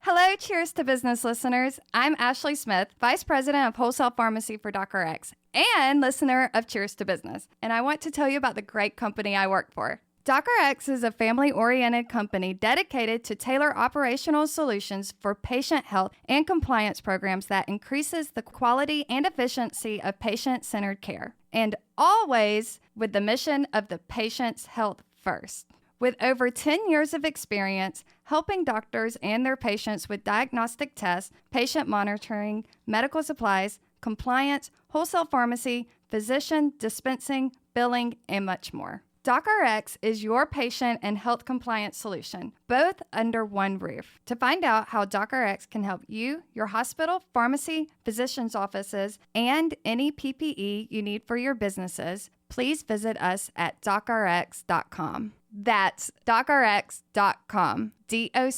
Hello, Cheers to Business listeners. I'm Ashley Smith, Vice President of Wholesale Pharmacy for DocRx and listener of Cheers to Business. And I want to tell you about the great company I work for. DocRx is a family-oriented company dedicated to tailor operational solutions for patient health and compliance programs that increases the quality and efficiency of patient-centered care, and always with the mission of the patient's health first. With over 10 years of experience helping doctors and their patients with diagnostic tests, patient monitoring, medical supplies, compliance, wholesale pharmacy, physician dispensing, billing, and much more. DocRx is your patient and health compliance solution, both under one roof. To find out how DocRx can help you, your hospital, pharmacy, physician's offices, and any PPE you need for your businesses, please visit us at docrx.com. That's docrx.com, docrx.com.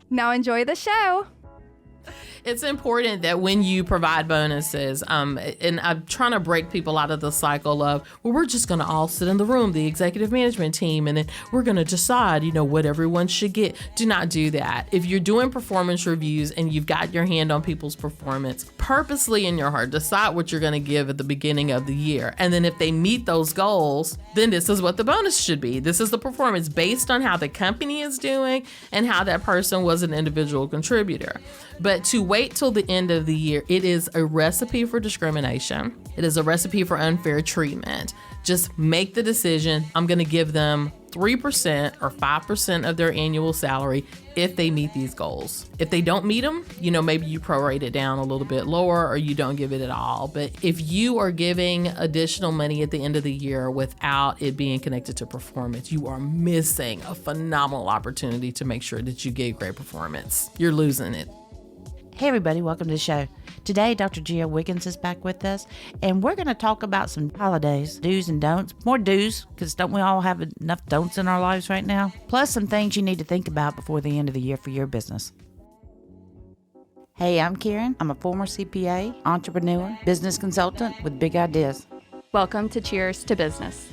Now enjoy the show. It's important that when you provide bonuses, and I'm trying to break people out of the cycle of, well, we're just going to all sit in the room, the executive management team, and then we're going to decide, what everyone should get. Do not do that. If you're doing performance reviews and you've got your hand on people's performance, purposely in your heart, decide what you're going to give at the beginning of the year. And then if they meet those goals, then this is what the bonus should be. This is the performance based on how the company is doing and how that person was an individual contributor. But to wait till the end of the year, it is a recipe for discrimination. It is a recipe for unfair treatment. Just make the decision. I'm going to give them 3% or 5% of their annual salary if they meet these goals. If they don't meet them, maybe you prorate it down a little bit lower or you don't give it at all. But if you are giving additional money at the end of the year without it being connected to performance, you are missing a phenomenal opportunity to make sure that you get great performance. You're losing it. Hey everybody, welcome to the show. Today, Dr. Gia Wiggins is back with us, and we're going to talk about some holidays, do's and don'ts. More do's, because don't we all have enough don'ts in our lives right now? Plus some things you need to think about before the end of the year for your business. Hey, I'm Karen. I'm a former CPA, entrepreneur, business consultant with big ideas. Welcome to Cheers to Business.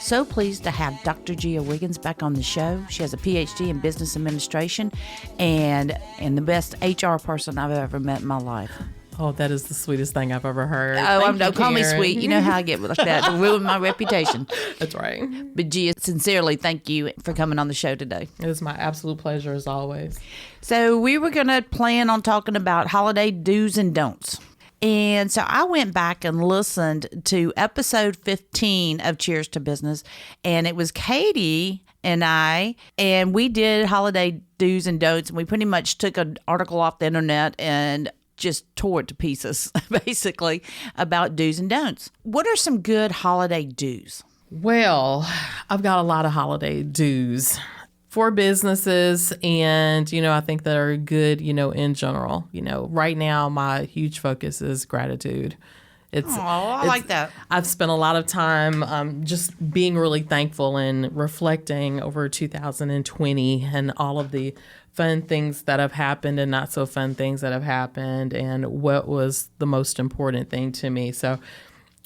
So pleased to have Dr. Gia Wiggins back on the show. She has a PhD in business administration and the best HR person I've ever met in my life. Oh, that is the sweetest thing I've ever heard. Don't call me sweet. You know how I get like that. To ruin my reputation. That's right. But Gia, sincerely, thank you for coming on the show today. It was my absolute pleasure as always. So we were going to plan on talking about holiday do's and don'ts. And so I went back and listened to episode 15 of Cheers to Business, and it was Katie and I, and we did holiday do's and don'ts, and we pretty much took an article off the internet and just tore it to pieces, basically, about do's and don'ts. What are some good holiday do's? Well, I've got a lot of holiday do's for businesses, and I think that are good in general. Right now my huge focus is gratitude. I like that. I've spent a lot of time just being really thankful and reflecting over 2020 and all of the fun things that have happened and not so fun things that have happened, and what was the most important thing to me. So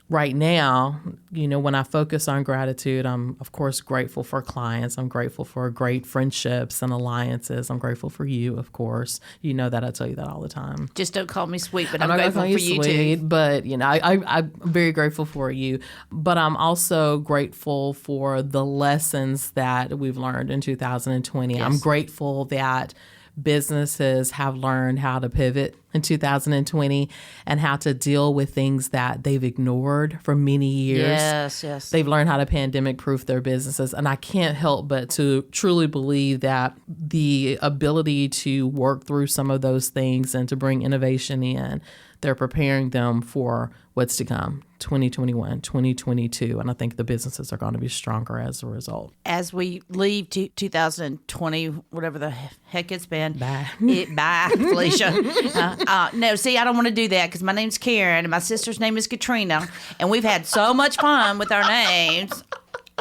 right now, when I focus on gratitude, I'm, of course, grateful for clients. I'm grateful for great friendships and alliances. I'm grateful for you, of course. You know that I tell you that all the time. Just don't call me sweet, but I'm I'm not grateful gonna call for you sweet, too. But, I'm very grateful for you. But I'm also grateful for the lessons that we've learned in 2020. Yes. I'm grateful that businesses have learned how to pivot in 2020 and how to deal with things that they've ignored for many years. Yes. They've learned how to pandemic-proof their businesses. And I can't help but to truly believe that the ability to work through some of those things and to bring innovation in, they're preparing them for what's to come, 2021, 2022. And I think the businesses are going to be stronger as a result. As we leave 2020, whatever the heck it's been. Bye. Bye, Felicia. No, see, I don't want to do that because my name's Karen and my sister's name is Katrina. And we've had so much fun with our names.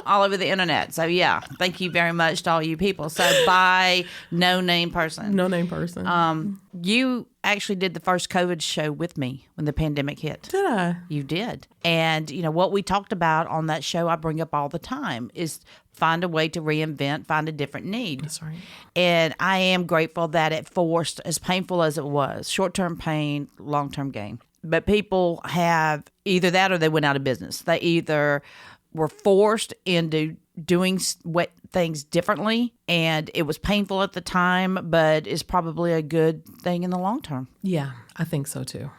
all over the internet. So, yeah, thank you very much to all you people. So, by No Name Person. No name person. You actually did the first COVID show with me when the pandemic hit. Did I? You did. And, what we talked about on that show, I bring up all the time, is find a way to reinvent, find a different need. That's right. And I am grateful that it forced, as painful as it was, short-term pain, long-term gain. But people have either that or they went out of business. They either were forced into doing things differently, and it was painful at the time, but is probably a good thing in the long term. Yeah, I think so too.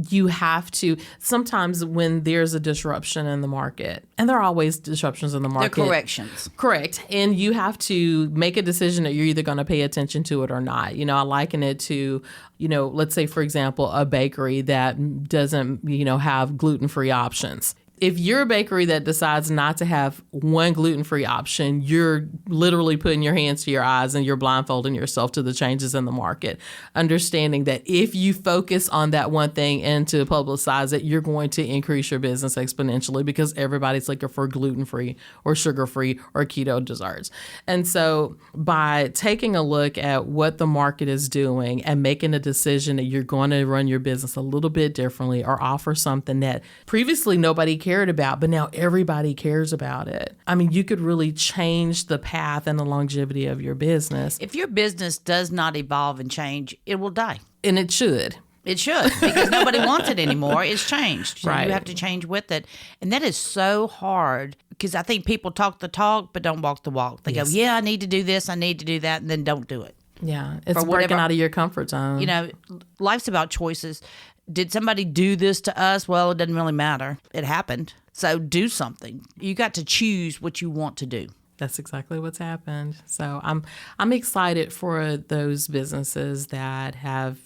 You have to, sometimes when there's a disruption in the market, and there are always disruptions in the market. They're corrections. Correct. And you have to make a decision that you're either going to pay attention to it or not. I liken it to, let's say, for example, a bakery that doesn't, have gluten-free options. If you're a bakery that decides not to have one gluten-free option, you're literally putting your hands to your eyes and you're blindfolding yourself to the changes in the market. Understanding that if you focus on that one thing and to publicize it, you're going to increase your business exponentially because everybody's looking for gluten-free or sugar-free or keto desserts. And so by taking a look at what the market is doing and making a decision that you're going to run your business a little bit differently or offer something that previously nobody cared about, but now everybody cares about it. I mean, you could really change the path and the longevity of your business. If your business does not evolve and change, it will die. And it should. It should, because nobody wants it anymore. It's changed. So Right. You have to change with it. And that is so hard because I think people talk the talk, but don't walk the walk. They Yes. go, yeah, I need to do this, I need to do that, and then don't do it. Yeah. It's For whatever- breaking out of your comfort zone. Life's about choices. Did somebody do this to us? Well, it doesn't really matter. It happened. So do something. You got to choose what you want to do. That's exactly what's happened. So I'm excited for those businesses that have,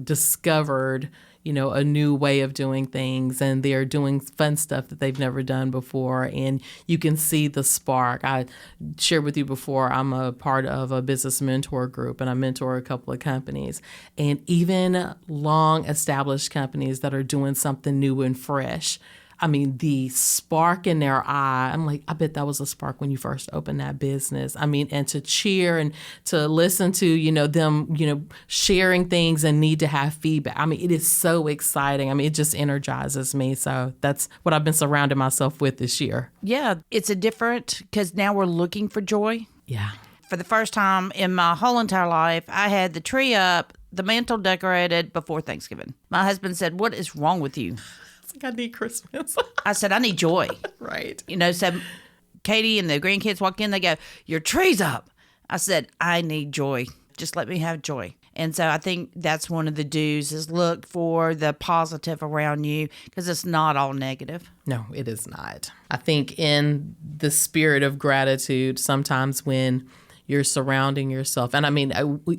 discovered, a new way of doing things, and they're doing fun stuff that they've never done before. And you can see the spark. I shared with you before, I'm a part of a business mentor group, and I mentor a couple of companies, and even long established companies that are doing something new and fresh. I mean, the spark in their eye, I'm like, I bet that was a spark when you first opened that business. I mean, and to cheer and to listen to, them, sharing things and need to have feedback. I mean, it is so exciting. I mean, it just energizes me. So that's what I've been surrounding myself with this year. Yeah, it's a different, because now we're looking for joy. Yeah. For the first time in my whole entire life, I had the tree up, the mantle decorated before Thanksgiving. My husband said, "What is wrong with you?" It's like I need Christmas. I said, "I need joy." Right. So Katie and the grandkids walk in, they go, "Your tree's up." I said, "I need joy. Just let me have joy." And so I think that's one of the do's, is look for the positive around you, because it's not all negative. No, it is not. I think in the spirit of gratitude, sometimes when you're surrounding yourself, and I mean,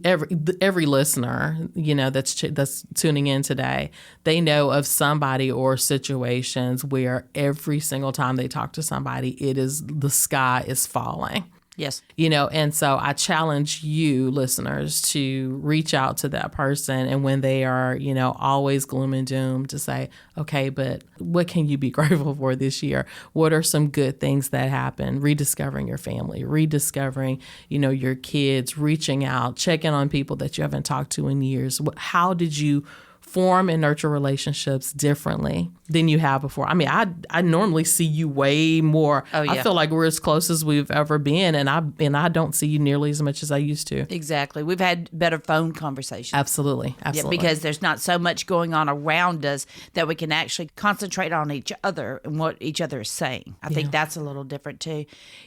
every listener, that's tuning in today, they know of somebody or situations where every single time they talk to somebody, the sky is falling. Yes. And so I challenge you listeners to reach out to that person. And when they are, always gloom and doom, to say, okay, but what can you be grateful for this year? What are some good things that happen? Rediscovering your family, rediscovering, your kids, reaching out, checking on people that you haven't talked to in years. How did you form and nurture relationships differently than you have before? I mean, I normally see you way more. Oh, yeah. I feel like we're as close as we've ever been, and I don't see you nearly as much as I used to. Exactly. We've had better phone conversations. Absolutely. Yeah, because there's not so much going on around us that we can actually concentrate on each other and what each other is saying. I think that's a little different too.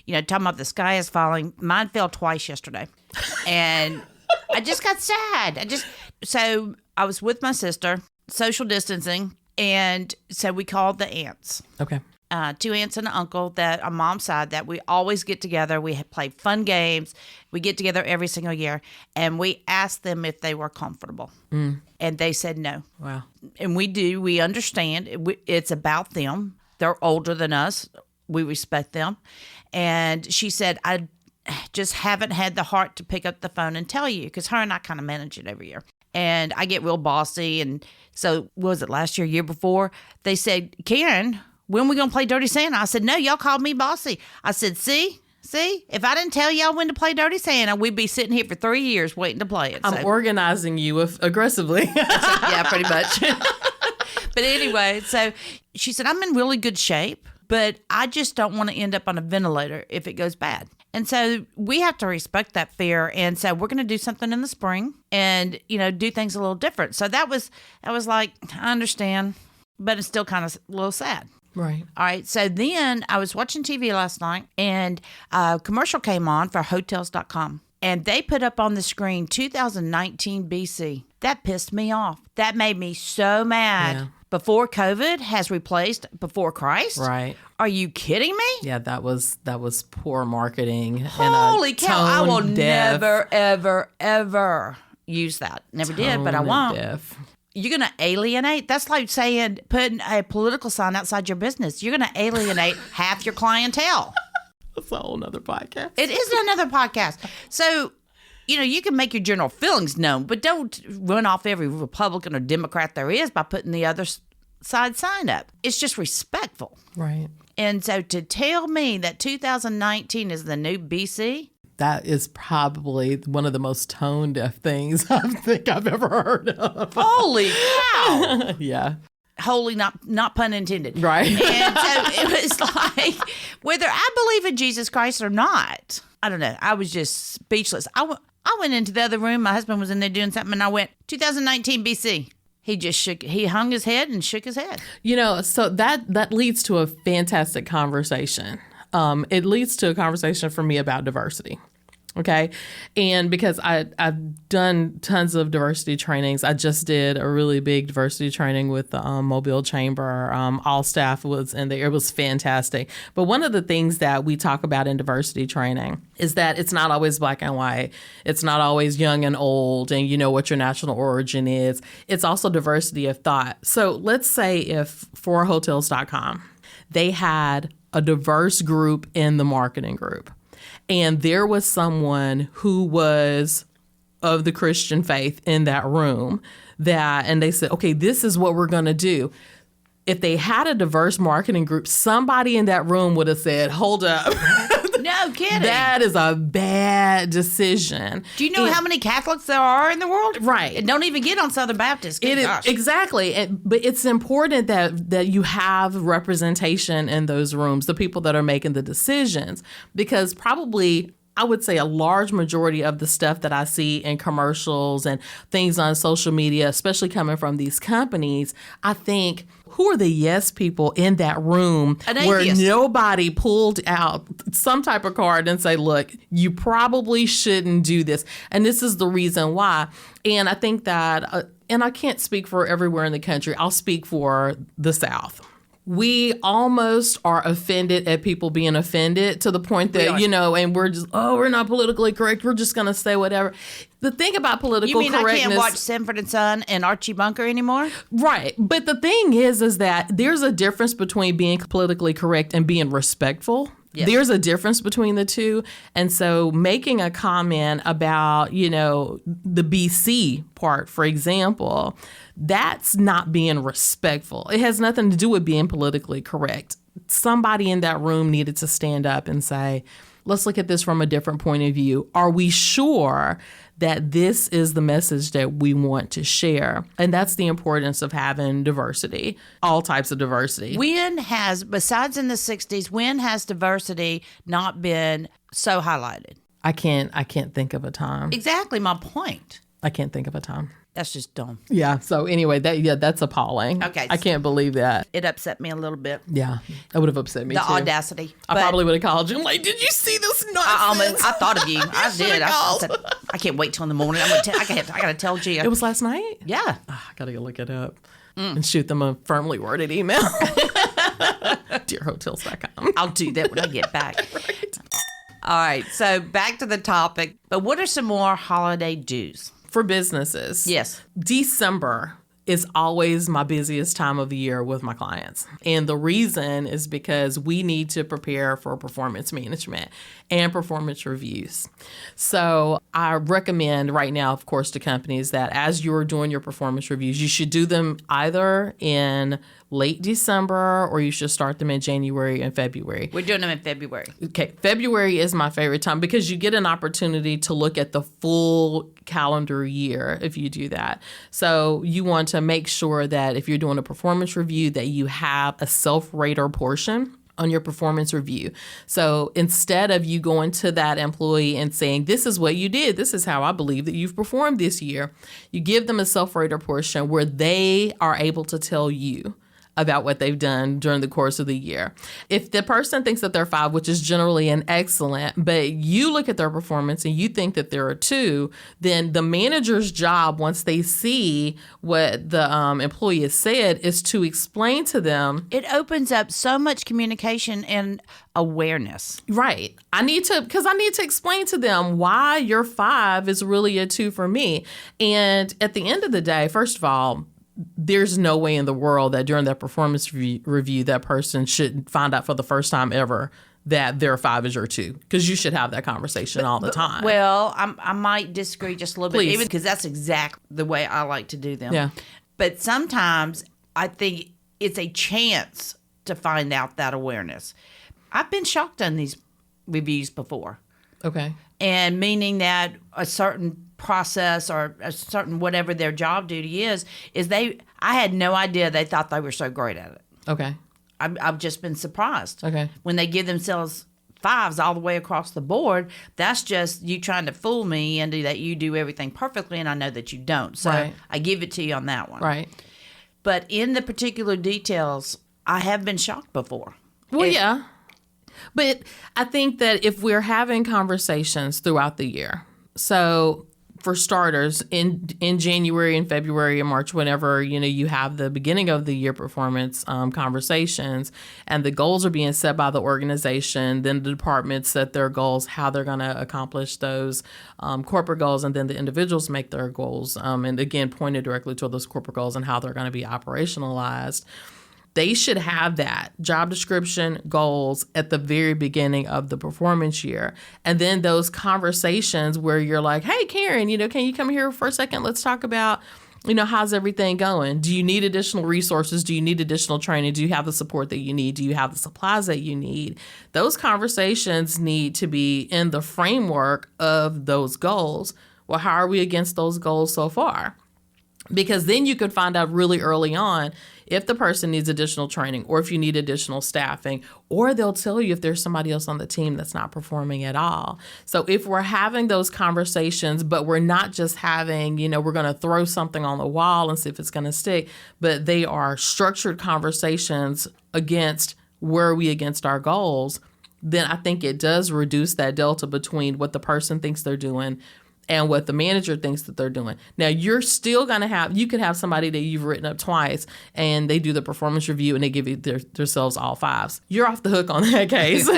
Talking about the sky is falling. Mine fell twice yesterday, and I just got sad. So I was with my sister, social distancing, and so we called the aunts. Okay. 2 aunts and an uncle that on mom's side that we always get together. We play fun games. We get together every single year, and we asked them if they were comfortable, and they said no. Wow. And we do. We understand. It's about them. They're older than us. We respect them. And she said, "I just haven't had the heart to pick up the phone and tell you," because her and I kind of manage it every year. And I get real bossy. And so, what was it, last year before? They said, "Karen, when we going to play Dirty Santa? I said, no, y'all called me bossy. I said, see, if I didn't tell y'all when to play Dirty Santa, we'd be sitting here for 3 years waiting to play it. I'm organizing you aggressively. Yeah, pretty much. But anyway, so she said, I'm in really good shape, but I just don't want to end up on a ventilator if it goes bad. And so we have to respect that fear. And so we're going to do something in the spring and, do things a little different. So I was like, I understand, but it's still kind of a little sad. Right. All right. So then I was watching TV last night and a commercial came on for hotels.com. And they put up on the screen 2019 BC. That pissed me off. That made me so mad. Yeah. Before COVID has replaced before Christ? Right. Are you kidding me? Yeah, that was poor marketing. Holy cow. I will deaf, never, ever, ever use that. Never did, but I won't. Deaf. You're going to alienate? That's like saying putting a political sign outside your business. You're going to alienate half your clientele. That's a whole nother podcast. It is another podcast. So, you can make your general feelings known, but don't run off every Republican or Democrat there is by putting the other side sign up. It's just respectful. Right. And so to tell me that 2019 is the new BC, that is probably one of the most tone deaf things I think I've ever heard of. holy cow. Yeah. Holy, not pun intended. Right. And so it was like, whether I believe in Jesus Christ or not, I don't know. I was just speechless. I went into the other room. My husband was in there doing something, and I went, 2019 BC. He hung his head and shook his head. So that leads to a fantastic conversation. It leads to a conversation for me about diversity. Okay. And because I've done tons of diversity trainings, I just did a really big diversity training with the Mobile Chamber. All staff was in there. It was fantastic. But one of the things that we talk about in diversity training is that it's not always black and white. It's not always young and old and what your national origin is. It's also diversity of thought. So let's say if for hotels.com, they had a diverse group in the marketing group. And there was someone who was of the Christian faith in that room and they said, okay, this is what we're going to do. If they had a diverse marketing group, somebody in that room would have said, hold up. No kidding. That is a bad decision. Do you know how many Catholics there are in the world? Right. And don't even get on Southern Baptist. It is, exactly. But it's important that you have representation in those rooms, the people that are making the decisions, because probably I would say a large majority of the stuff that I see in commercials and things on social media, especially coming from these companies, I think, who are the yes people in that room where nobody pulled out some type of card and say, look, you probably shouldn't do this. And this is the reason why. And I think that, and I can't speak for everywhere in the country, I'll speak for the South. We almost are offended at people being offended to the point that, and we're just, we're not politically correct. We're just going to say whatever. The thing about political correctness. You mean I can't watch Sanford and Son and Archie Bunker anymore? Right. But the thing is that there's a difference between being politically correct and being respectful. Yes. There's a difference between the two. And so making a comment about, the BC part, for example, that's not being respectful. It has nothing to do with being politically correct. Somebody in that room needed to stand up and say, let's look at this from a different point of view. Are we sure that this is the message that we want to share? And that's the importance of having diversity, all types of diversity. Besides in the 60s, when has diversity not been so highlighted? I can't think of a time. Exactly my point. I can't think of a time. That's just dumb. Yeah. So anyway, that's appalling. Okay. I can't believe that. It upset me a little bit. Yeah. That would have upset me too. The audacity. I probably would have called you. I'm like, did you see this nonsense? I thought of you. I did. I said, I can't wait till in the morning. I got to tell Gia. It was last night? Yeah. I got to go look it up and shoot them a firmly worded email. Dearhotels.com. I'll do that when I get back. Right. All right. So back to the topic. But what are some more holiday do's? For businesses. Yes. December is always my busiest time of the year with my clients. And the reason is because we need to prepare for performance management and performance reviews. So I recommend right now, of course, to companies that as you're doing your performance reviews, you should do them either in late December, or you should start them in January and February. We're doing them in February. Okay, February is my favorite time because you get an opportunity to look at the full calendar year if you do that. So you want to make sure that if you're doing a performance review that you have a self-rater portion on your performance review. So instead of you going to that employee and saying, this is what you did, this is how I believe that you've performed this year, you give them a self-rater portion where they are able to tell you about what they've done during the course of the year. If the person thinks that they're 5, which is generally an excellent, but you look at their performance and you think that they're a 2, then the manager's job, once they see what the employee has said, is to explain to them. It opens up so much communication and awareness. Right. I need to explain to them why your 5 is really a 2 for me. And at the end of the day, first of all, there's no way in the world that during that performance review that person should find out for the first time ever that their 5 is your 2, because you should have that conversation all the time. Well, I might disagree just a little Please. bit, even because that's exactly the way I like to do them. Yeah. But sometimes I think it's a chance to find out that awareness. I've been shocked on these reviews before. Okay. And meaning that a certain process or a certain whatever their job duty is I had no idea they thought they were so great at it. Okay. I've just been surprised. Okay. When they give themselves 5s all the way across the board, that's just you trying to fool me into that you do everything perfectly, and I know that you don't. So Right. I give it to you on that one. Right. But in the particular details, I have been shocked before. Well, yeah. But I think that if we're having conversations throughout the year, so for starters, in January and February and March, whenever you have the beginning of the year performance conversations, and the goals are being set by the organization, then the departments set their goals, how they're going to accomplish those corporate goals, and then the individuals make their goals, and again pointed directly to those corporate goals and how they're going to be operationalized. They should have that job description, goals at the very beginning of the performance year. And then those conversations where you're like, hey, Karen, can you come here for a second? Let's talk about, how's everything going? Do you need additional resources? Do you need additional training? Do you have the support that you need? Do you have the supplies that you need? Those conversations need to be in the framework of those goals. Well, how are we against those goals so far? Because then you could find out really early on if the person needs additional training or if you need additional staffing, or they'll tell you if there's somebody else on the team that's not performing at all. So if we're having those conversations, but we're not just having, we're going to throw something on the wall and see if it's going to stick, but they are structured conversations against where are we against our goals, then I think it does reduce that delta between what the person thinks they're doing and what the manager thinks that they're doing. Now, you're still going to you could have somebody that you've written up twice and they do the performance review and they give you themselves all 5s. You're off the hook on that case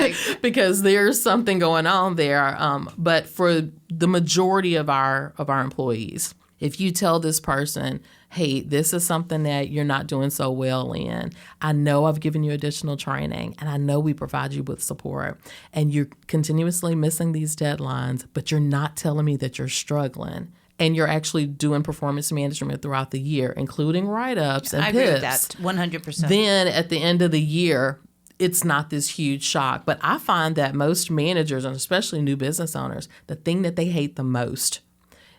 because there's something going on there. But for the majority of our employees, if you tell this person, hey, this is something that you're not doing so well in. I know I've given you additional training and I know we provide you with support and you're continuously missing these deadlines, but you're not telling me that you're struggling and you're actually doing performance management throughout the year, including write-ups and I PIPs. agree with that 100%. Then at the end of the year, it's not this huge shock. But I find that most managers, and especially new business owners, the thing that they hate the most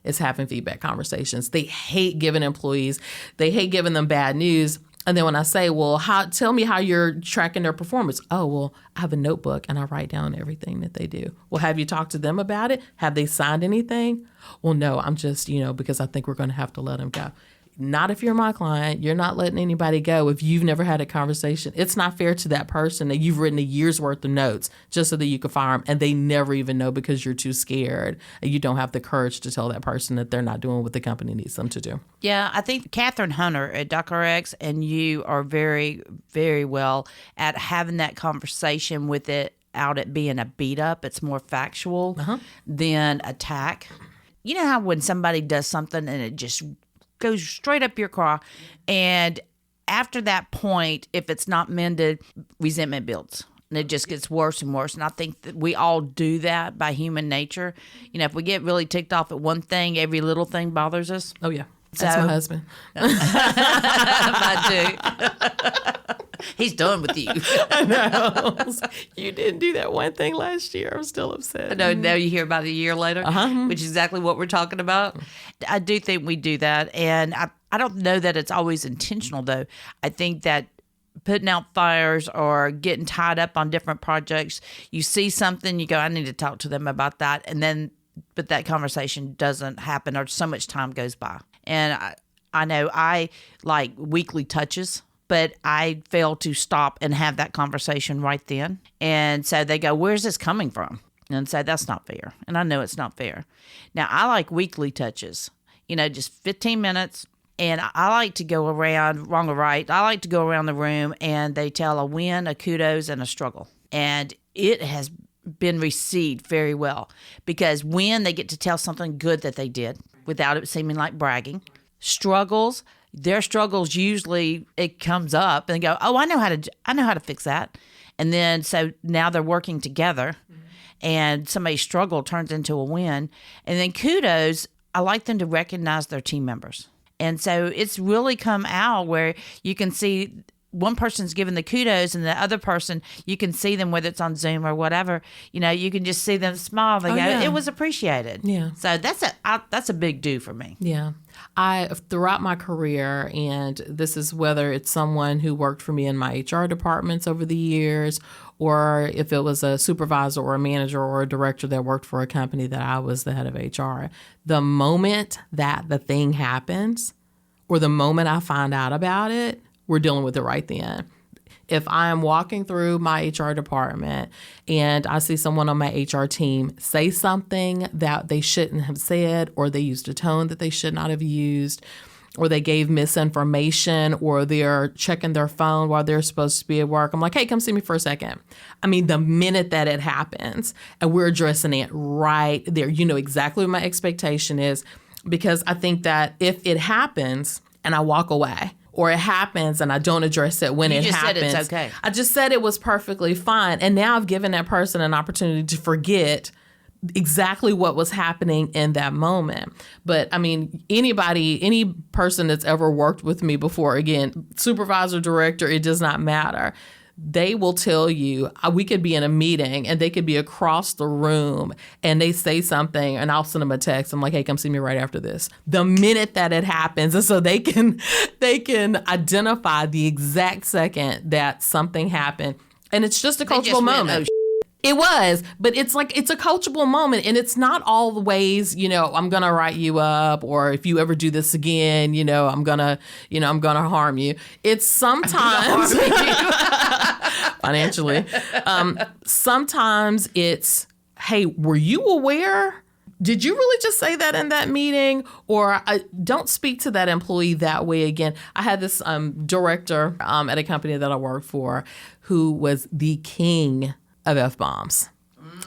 is having feedback conversations. They hate giving them bad news. And then when I say, well, tell me how you're tracking their performance. Oh, well, I have a notebook and I write down everything that they do. Well, have you talked to them about it? Have they signed anything? Well, no, I'm just, because I think we're going to have to let them go. Not if you're my client. You're not letting anybody go if you've never had a conversation. It's not fair to that person that you've written a year's worth of notes just so that you can fire them, and they never even know because you're too scared and you don't have the courage to tell that person that they're not doing what the company needs them to do. Yeah, I think Catherine Hunter at DocRx and you are very, very well at having that conversation with it out at being a beat up. It's more factual than attack. You know how when somebody does something and it just goes straight up your craw, and after that point, if it's not mended, resentment builds. And it just gets worse and worse. And I think that we all do that by human nature. If we get really ticked off at one thing, every little thing bothers us. Oh, yeah. That's my husband. Mine too. He's done with you. I know. You didn't do that one thing last year. I'm still upset. No, now you hear about it a year later, which is exactly what we're talking about. I do think we do that. And I don't know that it's always intentional, though. I think that putting out fires or getting tied up on different projects, you see something, you go, I need to talk to them about that. And then, but that conversation doesn't happen or so much time goes by. And I know I like weekly touches, but I fail to stop and have that conversation right then. And so they go, where's this coming from? And say, that's not fair. And I know it's not fair. Now, I like weekly touches, just 15 minutes. And I like to go around, wrong or right, I like to go around the room and they tell a win, a kudos, and a struggle. And it has been received very well because when they get to tell something good that they did without it seeming like bragging. Struggles, their struggles usually it comes up and they go, oh, I know how to fix that. And then so now they're working together and somebody's struggle turns into a win. And then kudos, I like them to recognize their team members. And so it's really come out where you can see one person's giving the kudos and the other person, you can see them, whether it's on Zoom or whatever, you can just see them smile. They go, yeah. It was appreciated. Yeah. So that's a big do for me. Yeah. Throughout my career, and this is whether it's someone who worked for me in my HR departments over the years, or if it was a supervisor or a manager or a director that worked for a company that I was the head of HR, the moment that the thing happens or the moment I find out about it, we're dealing with it right then. If I am walking through my HR department and I see someone on my HR team say something that they shouldn't have said, or they used a tone that they should not have used, or they gave misinformation, or they're checking their phone while they're supposed to be at work, I'm like, hey, come see me for a second. I mean, the minute that it happens and we're addressing it right there, you know exactly what my expectation is, because I think that if it happens and I walk away, or it happens and I don't address it when it happens. You just said it's okay. I just said it was perfectly fine. And now I've given that person an opportunity to forget exactly what was happening in that moment. But I mean, any person that's ever worked with me before, again, supervisor, director, it does not matter. They will tell you, we could be in a meeting and they could be across the room and they say something and I'll send them a text. I'm like, hey, come see me right after this. The minute that it happens. And so they can identify the exact second that something happened. And it's just a coachable moment. It was, but it's a coachable moment, and it's not always, I'm going to write you up, or if you ever do this again, I'm going to harm you. It's sometimes financially. Sometimes it's, hey, were you aware? Did you really just say that in that meeting? Or don't speak to that employee that way again. I had this director at a company that I worked for who was the king of F-bombs,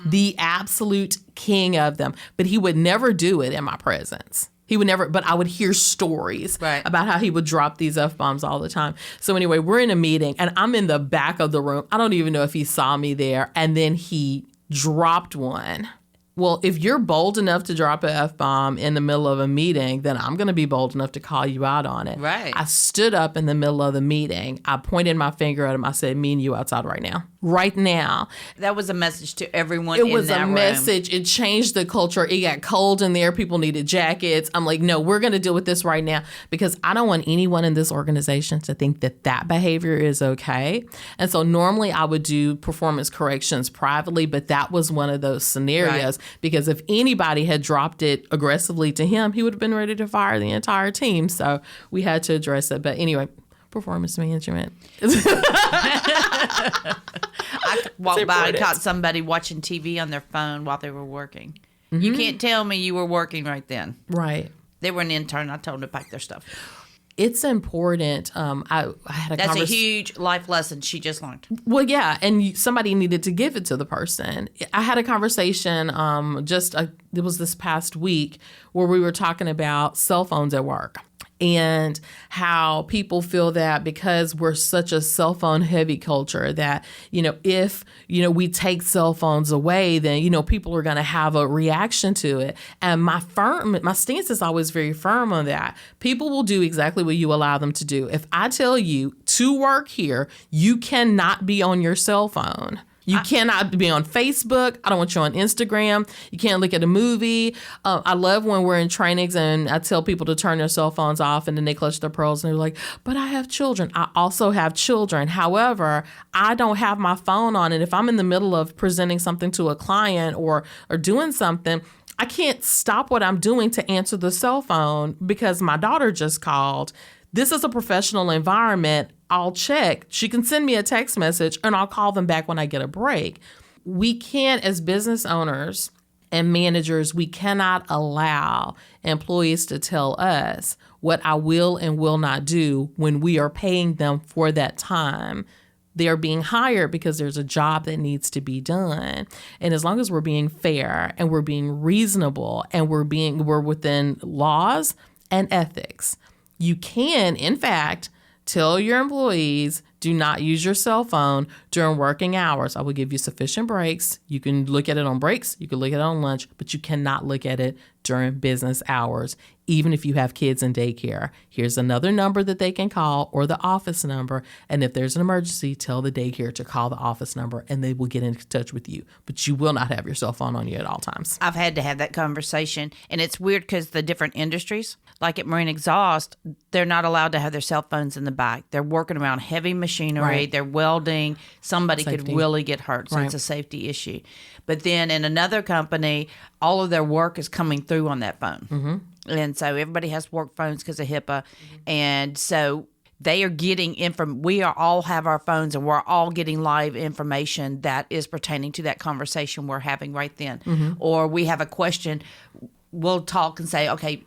the absolute king of them. But he would never do it in my presence. He would never, but I would hear stories about how he would drop these F-bombs all the time. So anyway, we're in a meeting and I'm in the back of the room. I don't even know if he saw me there. And then he dropped one. Well, if you're bold enough to drop an F-bomb in the middle of a meeting, then I'm going to be bold enough to call you out on it. Right. I stood up in the middle of the meeting. I pointed my finger at him. I said, me and you outside right now. Right now. That was a message to everyone in that room. It was a message. It changed the culture. It got cold in there. People needed jackets. I'm like, no, we're going to deal with this right now, because I don't want anyone in this organization to think that behavior is okay. And so normally I would do performance corrections privately, but that was one of those scenarios, because if anybody had dropped it aggressively to him, he would have been ready to fire the entire team. So we had to address it. But anyway, performance management. I walked by and caught somebody watching TV on their phone while they were working. Mm-hmm. You can't tell me you were working right then. Right. They were an intern. I told them to pack their stuff. It's important. I had a That's a huge life lesson she just learned. Well, yeah, and somebody needed to give it to the person. I had a conversation it was this past week where we were talking about cell phones at work. and how people feel that because we're such a cell phone heavy culture that, if, we take cell phones away, then, people are going to have a reaction to it. And my stance is always very firm on that. People will do exactly what you allow them to do. If I tell you to work here, you cannot be on your cell phone. You cannot be on Facebook. I don't want you on Instagram. You can't look at a movie. I love when we're in trainings and I tell people to turn their cell phones off and then they clutch their pearls and they're like, but I have children. I also have children. However, I don't have my phone on. And if I'm in the middle of presenting something to a client or doing something, I can't stop what I'm doing to answer the cell phone because my daughter just called. This is a professional environment. I'll check. She can send me a text message and I'll call them back when I get a break. We can't, as business owners and managers, we cannot allow employees to tell us what I will and will not do when we are paying them for that time. They are being hired because there's a job that needs to be done. And as long as we're being fair and we're being reasonable and we're within laws and ethics, you can, in fact, tell your employees, do not use your cell phone during working hours. I will give you sufficient breaks. You can look at it on breaks. You can look at it on lunch, but you cannot look at it during business hours, even if you have kids in daycare. Here's another number that they can call or the office number. And if there's an emergency, tell the daycare to call the office number and they will get in touch with you. But you will not have your cell phone on you at all times. I've had to have that conversation. And it's weird because the different industries, like at Marine Exhaust, they're not allowed to have their cell phones in the back. They're working around heavy machinery. Right. They're welding. Somebody could really get hurt. So It's a safety issue. But then in another company, all of their work is coming through on that phone. Mm-hmm. And so everybody has work phones because of HIPAA. Mm-hmm. And so they are getting we all have our phones and we're all getting live information that is pertaining to that conversation we're having right then. Mm-hmm. Or we have a question, we'll talk and say, okay,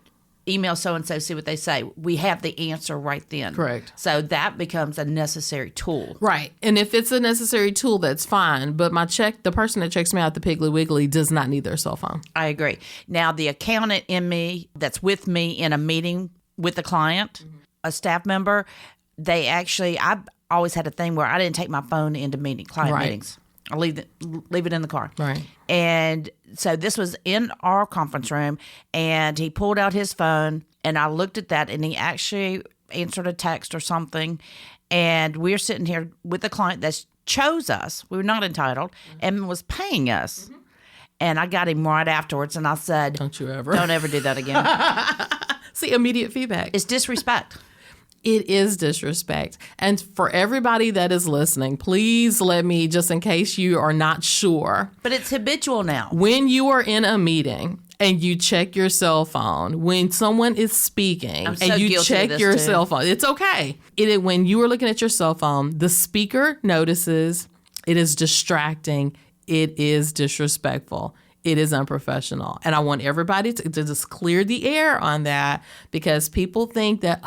email so-and-so, see what they say. We have the answer right then. Correct. So that becomes a necessary tool. Right. And if it's a necessary tool, that's fine. But the person that checks me out at the Piggly Wiggly does not need their cell phone. I agree. Now, the accountant in me that's with me in a meeting with a client, a staff member, I've always had a thing where I didn't take my phone into client meetings. I leave it in the car. Right. And so this was in our conference room, and he pulled out his phone, and I looked at that, and he actually answered a text or something, and we're sitting here with a client that chose us. We were not entitled, and was paying us. Mm-hmm. And I got him right afterwards, and I said, Don't ever do that again. See, immediate feedback. It's disrespect. It is disrespect. And for everybody that is listening, please let me, just in case you are not sure. But it's habitual now. When you are in a meeting and you check your cell phone, when someone is speaking and you check your cell phone, it's okay. When you are looking at your cell phone, the speaker notices, it is distracting, it is disrespectful. It is unprofessional. And I want everybody to just clear the air on that, because people think that,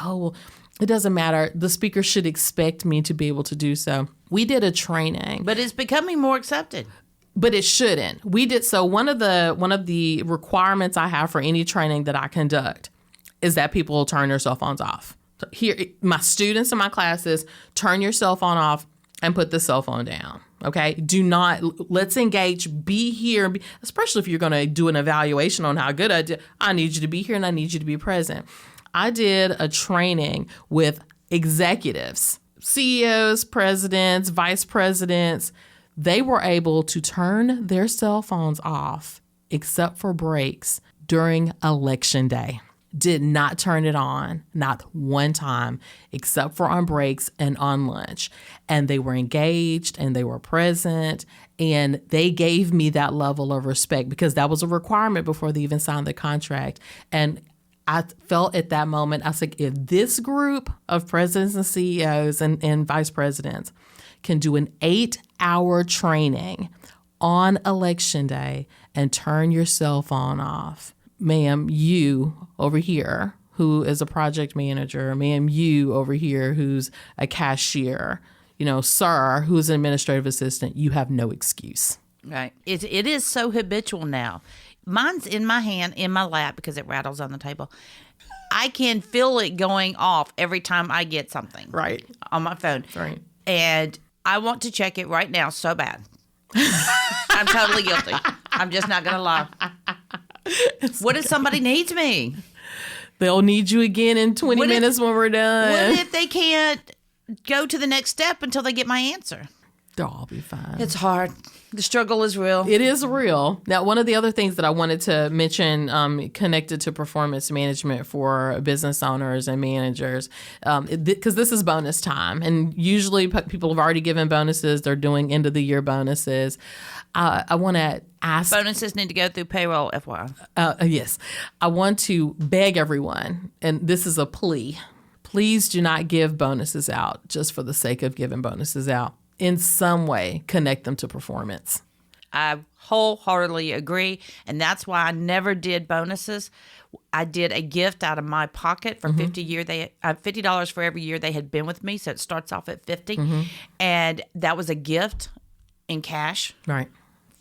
it doesn't matter. The speaker should expect me to be able to do so. We did a training. But it's becoming more accepted. But it shouldn't. We did. So one of the requirements I have for any training that I conduct is that people will turn their cell phones off. Here, my students in my classes, turn your cell phone off and put the cell phone down. Okay? Do not, let's engage, be here, especially if you're going to do an evaluation on how good I did. I need you to be here and I need you to be present. I did a training with executives, CEOs, presidents, vice presidents. They were able to turn their cell phones off, except for breaks, during election day. Did not turn it on, not one time, except for on breaks and on lunch. And they were engaged and they were present, and they gave me that level of respect because that was a requirement before they even signed the contract. And I felt at that moment, I was like, if this group of presidents and CEOs and vice presidents can do an 8-hour training on election day and turn your cell phone off, ma'am, you over here who is a project manager, ma'am, you over here who's a cashier, sir, who's an administrative assistant, you have no excuse. Right. It is so habitual now. Mine's in my hand, in my lap, because it rattles on the table. I can feel it going off every time I get something Right. on my phone. Right. And I want to check it right now so bad. I'm totally guilty. I'm just not going to lie. What if somebody needs me? They'll need you again in 20 What if- minutes when we're done. What if they can't go to the next step until they get my answer? They'll all be fine. It's hard. The struggle is real. It is real. Now, one of the other things that I wanted to mention connected to performance management for business owners and managers, because this is bonus time. And usually people have already given bonuses. They're doing end of the year bonuses. I want to ask. Bonuses need to go through payroll, FYI. Yes. I want to beg everyone, and this is a plea. Please do not give bonuses out just for the sake of giving bonuses out. In some way, connect them to performance. I wholeheartedly agree, and that's why I never did bonuses. I did a gift out of my pocket for $50 for every year they had been with me, so it starts off at $50, and that was a gift in cash Right.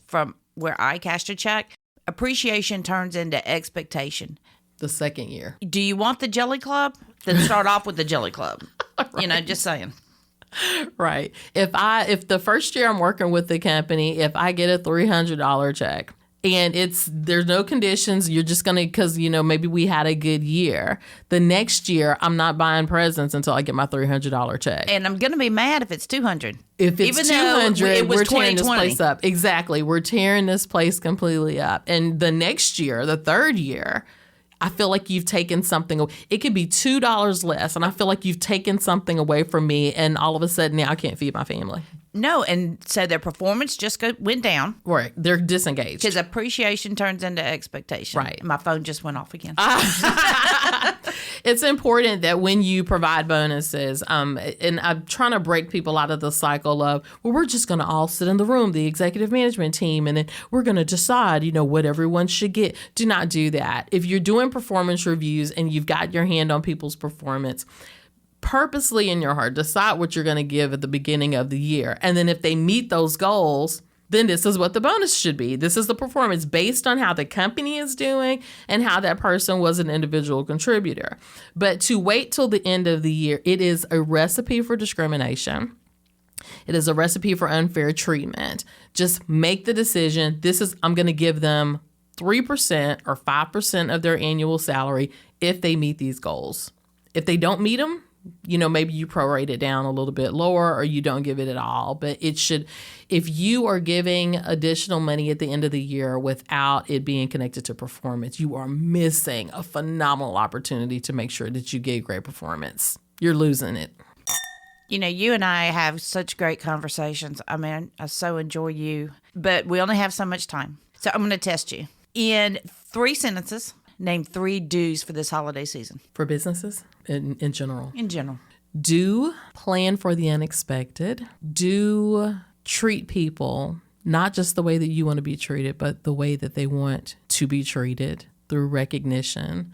from where I cashed a check. Appreciation turns into expectation. The second year. Do you want the Jelly Club? Then start off with the Jelly Club. Right. Just saying. Right. If the first year I'm working with the company, if I get a $300 check and there's no conditions, you're just going to, because, maybe we had a good year. The next year, I'm not buying presents until I get my $300 check. And I'm going to be mad if it's $200. If it's Even though 200, it was we're tearing this 2020. place up. Exactly. We're tearing this place completely up. And the next year, the third year, I feel like you've taken something. It could be $2 less, and I feel like you've taken something away from me, and all of a sudden now I can't feed my family. No, and so their performance just went down. Right. They're disengaged. Because appreciation turns into expectation. Right. My phone just went off again. It's important that when you provide bonuses, and I'm trying to break people out of the cycle of, well, we're just going to all sit in the room, the executive management team, and then we're going to decide, what everyone should get. Do not do that. If you're doing performance reviews and you've got your hand on people's performance, purposely in your heart, decide what you're going to give at the beginning of the year. And then if they meet those goals, then this is what the bonus should be. This is the performance based on how the company is doing and how that person was an individual contributor. But to wait till the end of the year, it is a recipe for discrimination. It is a recipe for unfair treatment. Just make the decision. I'm going to give them 3% or 5% of their annual salary if they meet these goals. If they don't meet them, maybe you prorate it down a little bit lower or you don't give it at all. But it should, if you are giving additional money at the end of the year without it being connected to performance, you are missing a phenomenal opportunity to make sure that you get great performance. You're losing it. You and I have such great conversations. I mean, I so enjoy you, but we only have so much time. So I'm going to test you. In 3 sentences, name 3 do's for this holiday season. For businesses in general. In general. Do plan for the unexpected. Do treat people not just the way that you want to be treated, but the way that they want to be treated through recognition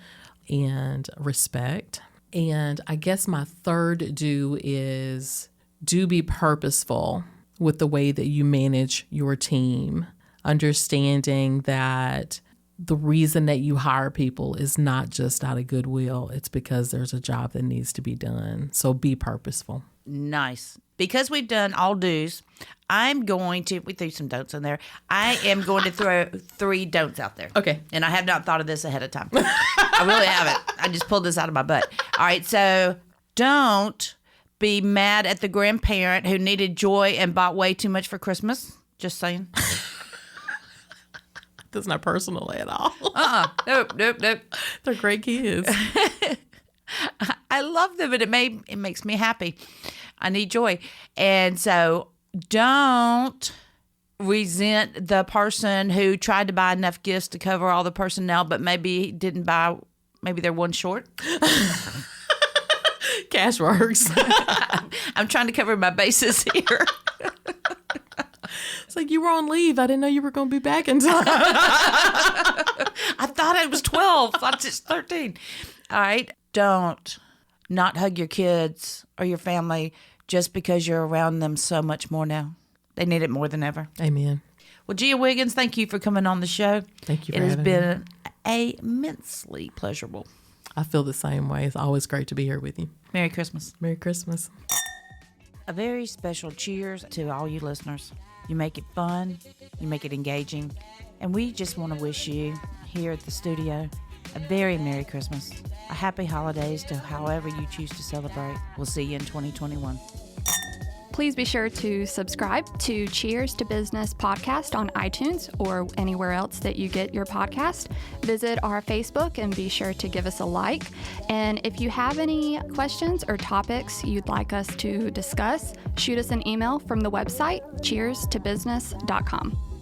and respect. And I guess my third do is do be purposeful with the way that you manage your team, understanding that the reason that you hire people is not just out of goodwill. It's because there's a job that needs to be done. So be purposeful. Nice. Because we've done all do's, we threw some don'ts in there. I am going to throw 3 don'ts out there. Okay. And I have not thought of this ahead of time. I really haven't. I just pulled this out of my butt. All right. So don't be mad at the grandparent who needed joy and bought way too much for Christmas. Just saying. That's not personal at all. Nope. They're great kids. I love them, and it makes me happy. I need joy. And so don't resent the person who tried to buy enough gifts to cover all the personnel, but maybe they're one short. Cash works. I'm trying to cover my bases here. It's like, you were on leave. I didn't know you were going to be back in time. I thought it was 12. I thought it's 13. All right. Don't not hug your kids or your family just because you're around them so much more now. They need it more than ever. Amen. Well, Gia Wiggins, thank you for coming on the show. Thank you for having me. It has been immensely pleasurable. I feel the same way. It's always great to be here with you. Merry Christmas. Merry Christmas. A very special cheers to all you listeners. You make it fun, you make it engaging, and we just want to wish you here at the studio a very Merry Christmas, a happy holidays to however you choose to celebrate. We'll see you in 2021. Please be sure to subscribe to Cheers to Business podcast on iTunes or anywhere else that you get your podcast. Visit our Facebook and be sure to give us a like. And if you have any questions or topics you'd like us to discuss, shoot us an email from the website cheerstobusiness.com.